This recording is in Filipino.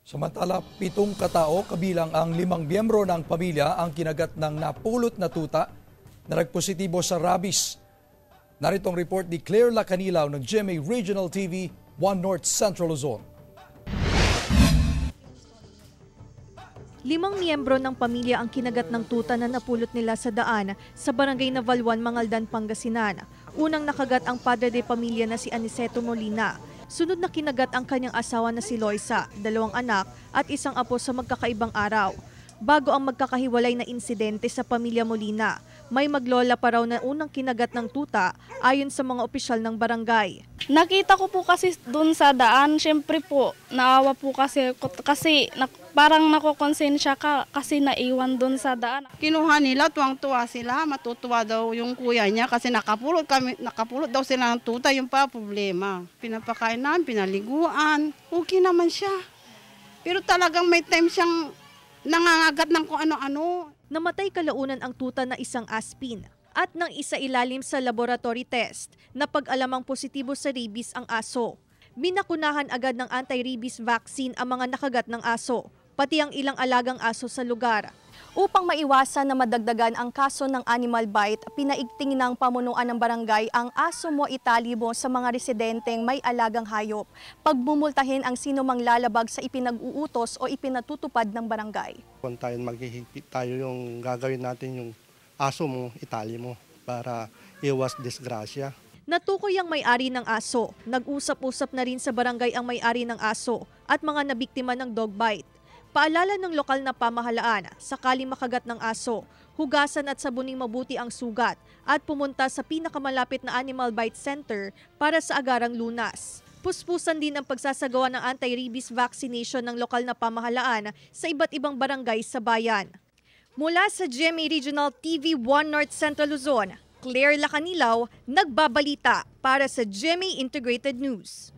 Samantala, 7 katao kabilang ang 5 miyembro ng pamilya ang kinagat ng napulot na tuta na nagpositibo sa rabies. Narito ang report ni Claire Lacanilaw ng GMA Regional TV, 1 North Central Luzon. 5 miyembro ng pamilya ang kinagat ng tuta na napulot nila sa daan sa barangay Navalwan, Mangaldan, Pangasinan. Unang nakagat ang padre de pamilya na si Aniceto Molina. Sunod na kinagat ang kanyang asawa na si Loisa, 2 anak at isang apo sa magkakaibang araw. Bago ang magkakahiwalay na insidente sa pamilya Molina, may maglola pa raw na unang kinagat ng tuta ayon sa mga opisyal ng barangay. Nakita ko po kasi doon sa daan, syempre po, naawa po kasi parang nakokonsensya ka kasi naiwan doon sa daan. Kinuha nila, tuwang-tuwa sila, matutuwa daw yung kuya niya kasi nakapulot daw sila ng tuta, yung pa problema. Pinapakain namin, pinaliguan, okay naman siya. Pero talagang may time siyang nangangagat ng kung ano-ano. Namatay kalaunan ang tuta na isang aspin at nang isa ilalim sa laboratory test na pag-alamang positibo sa rabies ang aso. Binakunahan agad ng anti-rabies vaccine ang mga nakagat ng aso, pati ang ilang alagang aso sa lugar. Upang maiwasan na madagdagan ang kaso ng animal bite, pinaigting ng pamunuan ng barangay ang aso mo italibo sa mga residenteng may alagang hayop. Pagbumultahin ang sino mang lalabag sa ipinag-uutos o ipinatutupad ng barangay. Kung tayo maghihigpit tayo yung gagawin natin yung aso mo, itali mo para iwas disgrasya. Natukoy ang may-ari ng aso. Nag-usap-usap na rin sa barangay ang may-ari ng aso at mga nabiktima ng dog bite. Paalala ng lokal na pamahalaan, sakaling makagat ng aso, hugasan at sabuning mabuti ang sugat at pumunta sa pinakamalapit na Animal Bite Center para sa agarang lunas. Puspusan din ang pagsasagawa ng anti-rabies vaccination ng lokal na pamahalaan sa iba't ibang barangay sa bayan. Mula sa GMA Regional TV 1 North Central Luzon, Claire Lacanilaw, nagbabalita para sa GMA Integrated News.